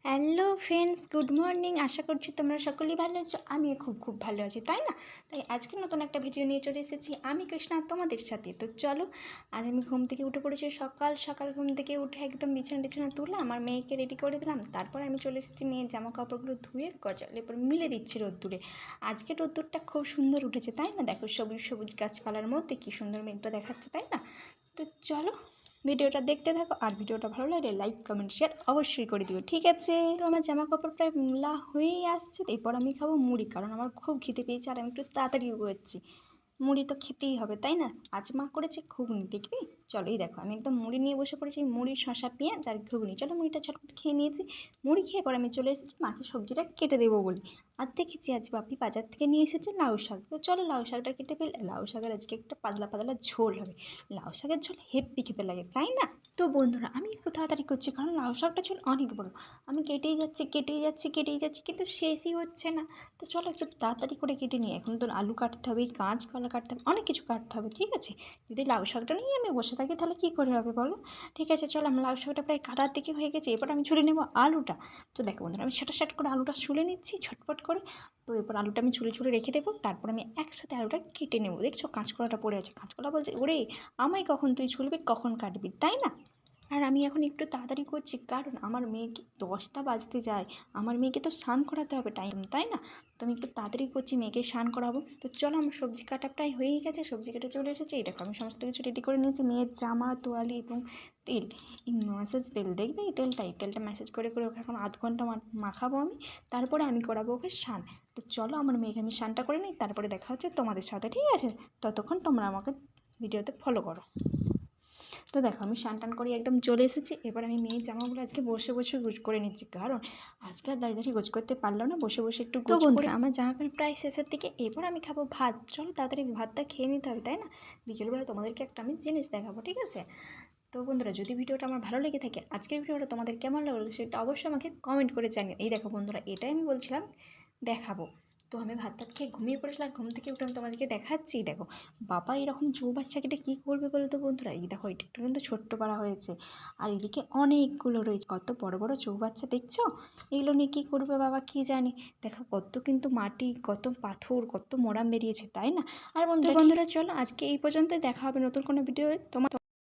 Hello friends, good morning. আশা করছি তোমরা সকলেই ভালো আছো। আমিও খুব ভালো আছি, তাই না? তাই আজকে নতুন একটা ভিডিও নিয়ে চলে এসেছি আমি কৃষ্ণা তোমাদের সাথে। তো চলো, আজ আমি ঘুম থেকে উঠে পড়েছি। সকাল সকাল ঘুম থেকে উঠে একদম বিছানা তুলে আমার মেয়েকে রেডি করে দিলাম। তারপর আমি চলে এসেছি মেয়ের জামা কাপড়গুলো ধুয়ে গজালে এরপর মিলে দিচ্ছি রোদ্দুরে। আজকে রোদ্দুরটা খুব সুন্দর উঠেছে, তাই না? দেখো, সবুজ সবুজ গাছপালার মধ্যে কী সুন্দর মেঘটা দেখাচ্ছে, তাই না? তো চলো, ভিডিওটা দেখতে থাকো। আর ভিডিওটা ভালো লাগলে লাইক কমেন্ট শেয়ার অবশ্যই করে দিও, ঠিক আছে? তো আমার জামা কাপড় প্রায় মেলা হয়েই আসছে। এরপর আমি খাবো মুড়ি, কারণ আমার খুব খিদে পেয়েছে আর আমি একটু তাড়াতাড়ি করছি। মুড়ি তো খেতেই হবে, তাই না? আজ মা করেছে ঘুগনি, দেখবি? চলো, এই দেখো আমি একদম মুড়ি নিয়ে বসে পড়েছি। মুড়ি, শশা, পেঁয়াজ আর ঘুগনি। চলো, মুড়িটা ছটফট খেয়ে নিয়েছি। মুড়ি খেয়ে পর আমি চলে এসেছি মাকে সবজিটা কেটে দেবো বলি। আর দেখেছি আজ বাপি বাজার থেকে নিয়ে এসেছে লাউ শাক। তো চলো, লাউ শাকটা কেটে ফেলে। লাউ শাকের আজকে একটা পাতলা পাতলা ঝোল হবে। লাউ শাকের ঝোল হেব্বি খেতে লাগে, তাই না? তো বন্ধুরা, আমি একটু তাড়াতাড়ি করছি কারণ লাউ শাকটা ছিল অনেক বড়। আমি কেটেই যাচ্ছি কিন্তু শেষই হচ্ছে না। তো চলো একটু তাড়াতাড়ি করে কেটে নিই। এখন তো আলু কাটতে হবে, কাঁচকলা কাটতে হবে, অনেক কিছু কাটতে হবে, ঠিক আছে? যদি লাউ শাকটা নিয়ে আমি বসে থাকি তাহলে কী করে হবে বলো? ঠিক আছে, চলো, আমার লাউ শাকটা প্রায় কাটার দিকে হয়ে গেছে। এবার আমি ছুলে নেবো আলুটা। তো দেখো বন্ধুরা, আমি সাট করে আলুটা ছুলে নিচ্ছি ছটপট করে। তো এরপর আলুটা আমি ছুলে রেখে দেবো। তারপর আমি একসাথে আলুটা কেটে নেবো। দেখছো কাঁচকলাটা পড়ে আছে। কাঁচকলা বলছে, ওরে আমায় কখন তুই ছুলবি, কখন কাটবি, তাই না? আর আমি এখন একটু তাড়াতাড়ি করছি কারণ আমার মেয়েকে 10টা বাজতে যায়। আমার মেয়েকে তো স্নান করাতে হবে টাইম, তাই না? তো আমি একটু তাড়াতাড়ি করছি, মেয়েকে স্নান করাবো। তো চলো, আমার সবজি কাটা প্রায় হয়েই গেছে। সবজি কাটা চলে এসেছে। এই দেখো, আমি সমস্ত কিছু রেডি করে নিয়েছি। মেয়ের জামা, তোয়ালি এবং তেল। এই ম্যাসেজ তেল, দেখবে এই তেলটা ম্যাসেজ করে ওকে এখন আধ ঘন্টা মাখাবো আমি। তারপরে আমি করাবো ওকে স্নান। তো চলো, আমার মেয়েকে আমি স্নানটা করে নিই, তারপরে দেখা হচ্ছে তোমাদের সাথে, ঠিক আছে? ততক্ষণ তোমরা আমাকে ভিডিওতে ফলো করো। তো দেখো, আমি স্নান করে একদম চলে এসেছি। এবার আমি মেয়ের জামাগুলো আজকে বসে গোছ করে নিচ্ছি, কারণ আজকে আর দাঁড়িয়ে গোছ করতে পারলাম না। বসে একটু গোছ করে আমার জামা প্যান্ট প্রায় শেষের দিকে। এবার আমি খাবো ভাত। চলো তাড়াতাড়ি ভাতটা খেয়ে নিতে হবে, তাই না? বিকেলবেলা তোমাদেরকে একটা আমি জিনিস দেখাবো, ঠিক আছে? তো বন্ধুরা, যদি ভিডিওটা আমার ভালো লেগে থাকে, আজকের ভিডিওটা তোমাদের কেমন লাগলো সেটা অবশ্যই আমাকে কমেন্ট করে জানিও। এই দেখো বন্ধুরা, এটাই আমি বলছিলাম দেখাবো। তো আমি ভাত খেয়ে ঘুমিয়ে পড়েছিলাম। ঘুম থেকে উঠে আমি তোমাদেরকে দেখাচ্ছি। দেখো, বাবা এরকম চৌবাচ্চাকে কী করবে বলো তো বন্ধুরা? এই দেখো, এটা একটু কিন্তু ছোট্ট পাড়া হয়েছে। আর এদিকে অনেকগুলো রয়েছে, কত বড় চৌবাচ্চা দেখছো? এগুলো নিয়ে কী করবে বাবা কী জানি। দেখো, কত কিন্তু মাটি, কত পাথর, কত মোড়াম বেরিয়েছে, তাই না? আর বন্ধুরা চলো, আজকে এই পর্যন্তই। দেখা হবে নতুন কোনো ভিডিও তোমার।